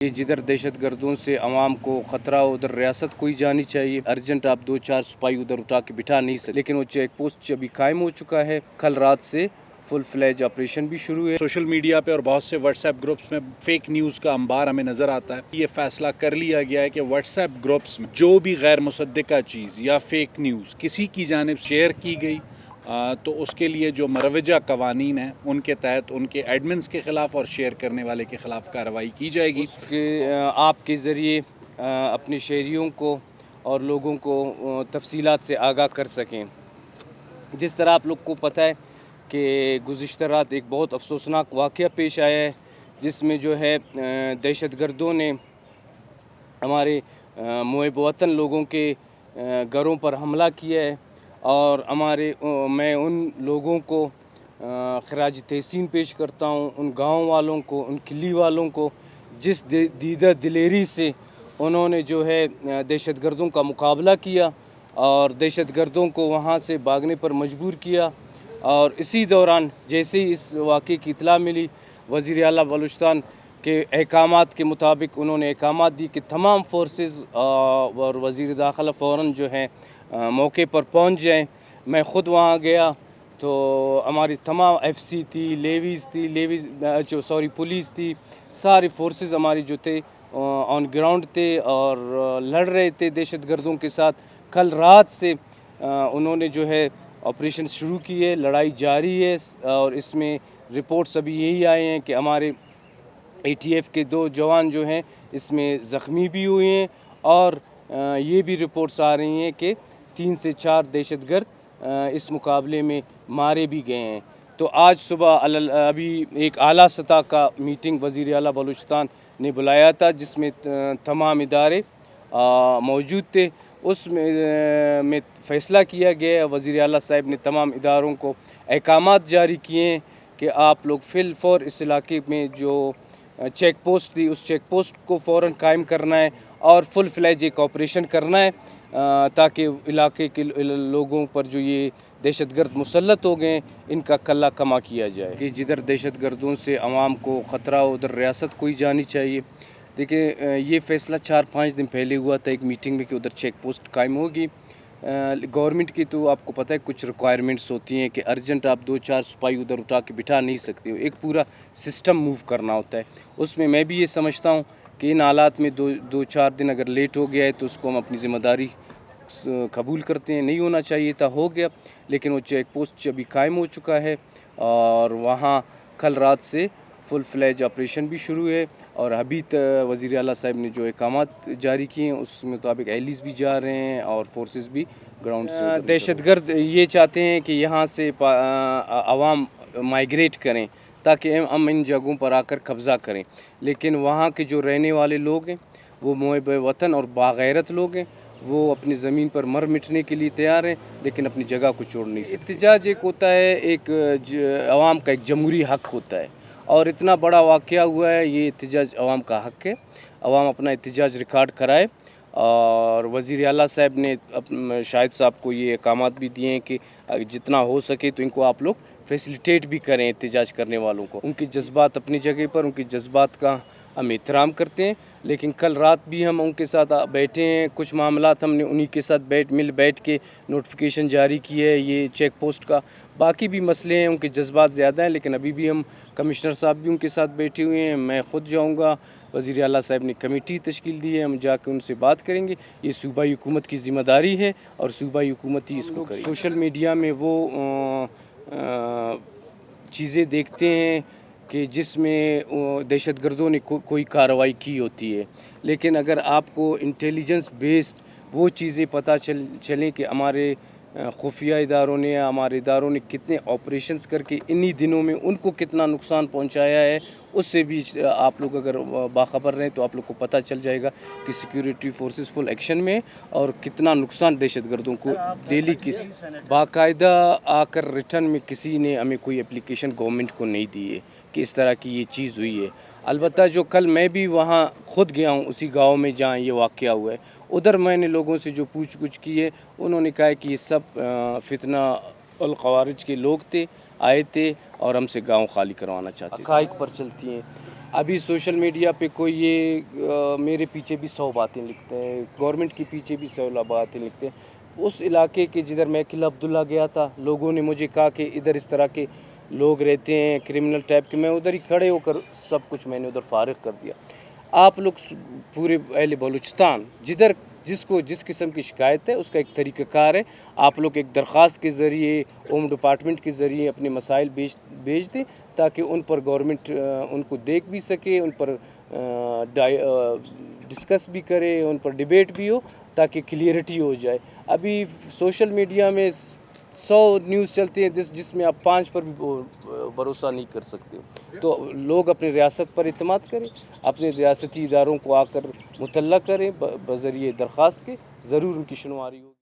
जिधर दहशत गर्दों से आवाम को ख़तरा हो उधर रियासत को ही जानी चाहिए। अर्जेंट आप 2-4 सिपाही उधर उठा के बिठा नहीं सकते, लेकिन वो चेक पोस्ट अभी कायम हो चुका है। कल रात से फुल फ्लैज ऑपरेशन भी शुरू है। सोशल मीडिया पे और बहुत से व्हाट्सएप ग्रुप्स में फेक न्यूज़ का अंबार हमें नज़र आता है। ये फैसला कर लिया गया है कि व्हाट्सएप ग्रुप्स में जो भी गैर मुसद्दिका चीज़ या फेक न्यूज़ किसी की जानिब शेयर की गई तो उसके लिए जो मरवजा कवानीन हैं उनके तहत उनके एडमिन्स के ख़िलाफ़ और शेयर करने वाले के ख़िलाफ़ कार्रवाई की जाएगी। आपके ज़रिए अपने शहरियों को और लोगों को तफसीलात से आगाह कर सकें। जिस तरह आप लोग को पता है कि गुज़िश्ता रात एक बहुत अफसोसनाक वाक़या पेश आया है, जिसमें जो है दहशत गर्दों ने हमारे मुहिब वतन लोगों के घरों पर हमला किया है। और मैं उन लोगों को खराज तहसीन पेश करता हूँ, उन गाँव वालों को, उन किली वालों को जिस दीदा दिलेरी से उन्होंने जो है दहशत गर्दों का मुकाबला किया और दहशत गर्दों को वहाँ से भागने पर मजबूर किया। और इसी दौरान जैसे ही इस वाक़े की इत्तला मिली, वज़ीर आला बलूचिस्तान के अहकामात के मुताबिक उन्होंने अहकामात दी कि तमाम फोर्सेस और वज़ीर दाखिला फ़ौरन जो है मौके पर पहुंच जाएं। मैं ख़ुद वहाँ गया तो हमारी तमाम एफसी थी, पुलिस थी, सारी फोर्सेस हमारी जो थे ऑन ग्राउंड थे और लड़ रहे थे दहशत गर्दों के साथ। कल रात से उन्होंने जो है ऑपरेशन शुरू किए, लड़ाई जारी है और इसमें रिपोर्ट्स अभी यही आए हैं कि हमारे ATF के 2 जवान जो हैं इसमें ज़ख्मी भी हुए हैं और ये भी रिपोर्ट्स आ रही हैं कि 3 से 4 दहशतगर्द इस मुकाबले में मारे भी गए हैं। तो आज सुबह अभी एक आला सतह का मीटिंग वज़ीर आला बलूचिस्तान ने बुलाया था, जिसमें तमाम इदारे मौजूद थे। उसमें फ़ैसला किया गया, वज़ीर आला साहब ने तमाम इदारों को अहकामात जारी किए हैं कि आप लोग फ़िलफ़ौर इस इलाके में जो चेक पोस्ट थी उस चेक पोस्ट को फ़ौरन कायम करना है और फुल फ्लैज एक ऑपरेशन करना है ताकि इलाके के लोगों पर जो ये दहशतगर्द मुसल्लत हो गए इनका कल्ला कमा किया जाए। कि जिधर दहशत गर्दों से आवाम को ख़तरा हो उधर रियासत को ही जानी चाहिए। देखिए ये फ़ैसला 4-5 दिन पहले हुआ था एक मीटिंग में कि उधर चेक पोस्ट कायम होगी। गवर्नमेंट की तो आपको पता है कुछ रिक्वायरमेंट्स होती हैं कि अर्जेंट आप 2-4 सिपाही उधर उठा के बिठा नहीं सकते हो, एक पूरा सिस्टम मूव करना होता है। उसमें मैं भी ये समझता हूँ कि इन हालात में 2-4 दिन अगर लेट हो गया है तो उसको हम अपनी ज़िम्मेदारी कबूल करते हैं। नहीं होना चाहिए था, हो गया, लेकिन वो चेक पोस्ट अभी कायम हो चुका है और वहाँ कल रात से फुल फ्लैज ऑपरेशन भी शुरू है। और अभी वज़ीर आला साहब ने जो अहकामात जारी किए हैं उस मुताबिक एलिस भी जा रहे हैं और फोर्सेस भी ग्राउंड से। दहशतगर्द ये चाहते हैं कि यहाँ से आवाम माइग्रेट करें ताकि हम इन जगहों पर आकर कब्ज़ा करें, लेकिन वहाँ के जो रहने वाले लोग हैं वो मुहिब वतन और बागैरत लोग हैं, वो अपनी ज़मीन पर मर मिटने के लिए तैयार हैं लेकिन अपनी जगह को छोड़ नहीं सकते। एहतिजाज एक होता है, एक आवाम का एक जमहूरी हक़ होता है और इतना बड़ा वाक़या हुआ है, ये एहतिजाज आवाम का हक़ है। आवाम अपना एहतिजाज रिकॉर्ड कराए और वज़ीर आला साहब ने शाहिद साहब को ये अहकामात भी दिए हैं कि जितना हो सके तो इनको आप लोग फैसिलिटेट भी करें एहतिजाज करने वालों को। उनके जज्बात अपनी जगह पर, उनके जज्बात का हम एहतराम करते हैं, लेकिन कल रात भी हम उनके साथ बैठे हैं। कुछ मामलात हमने उन्हीं के साथ बैठ के नोटिफिकेशन जारी की है ये चेक पोस्ट का। बाकी भी मसले हैं, उनके जज्बात ज़्यादा हैं, लेकिन अभी भी हम कमिश्नर साहब भी उनके साथ बैठे हुए हैं। मैं ख़ुद जाऊँगा, वज़ीर आला साहब ने कमेटी तश्कील दी है, हम जाकर उनसे बात करेंगे। ये सूबाई हुकूमत की ज़िम्मेदारी है और सूबाई हुकूमत ही इसको करेगी। सोशल मीडिया में वो चीज़ें देखते हैं कि जिसमें दहशतगर्दों ने कोई कार्रवाई की होती है, लेकिन अगर आपको इंटेलिजेंस बेस्ड वो चीज़ें पता चलें कि हमारे खुफिया इदारों ने या हमारे इदारों ने कितने ऑपरेशंस करके इन्हीं दिनों में उनको कितना नुकसान पहुंचाया है, उससे भी आप लोग अगर बाखबर रहें तो आप लोग को पता चल जाएगा कि सिक्योरिटी फोर्सेस फुल एक्शन में और कितना नुकसान दहशतगर्दों को डेली बाकायदा आकर रिटर्न में किसी ने हमें कोई एप्लीकेशन गवर्नमेंट को नहीं दी है कि इस तरह की ये चीज़ हुई है। अलबत्ता जो कल मैं भी वहाँ ख़ुद गया हूँ उसी गांव में जहाँ ये वाक़या हुआ है, उधर मैंने लोगों से जो पूछ की है उन्होंने कहा कि ये सब फितना अल ख़वारिज के लोग थे, आए थे और हमसे गांव खाली करवाना चाहते थे। हक़ाइक़ पर चलती हैं। ابھی سوشل میڈیا پہ کوئی یہ میرے پیچھے بھی 100 باتیں لکھتے ہیں، گورنمنٹ کے پیچھے بھی 100 باتیں لکھتے ہیں۔ اس علاقے کے جدھر میں قلعہ عبداللہ گیا تھا، لوگوں نے مجھے کہا کہ ادھر اس طرح کے لوگ رہتے ہیں کرمنل ٹائپ کے، میں ادھر ہی کھڑے ہو کر سب کچھ میں نے ادھر فارغ کر دیا۔ آپ لوگ پورے اہل بلوچستان جس کو جس قسم کی شکایت ہے اس کا ایک طریقہ کار ہے، آپ لوگ ایک درخواست کے ذریعے ہوم ڈپارٹمنٹ کے ذریعے اپنے مسائل بھیج دیں تاکہ ان پر گورنمنٹ ان کو دیکھ بھی سکے، ان پر ڈسکس بھی کرے، ان پر ڈیبیٹ بھی ہو تاکہ کلیئرٹی ہو جائے۔ ابھی سوشل میڈیا میں 100 نیوز چلتی ہیں جس میں آپ 5 پر بھی بھروسہ نہیں کر سکتے، تو لوگ اپنی ریاست پر اعتماد کریں، اپنے ریاستی اداروں کو آ کر مطلع کریں بذریعہ درخواست کے، ضرور ان کی سنوائی ہوگی۔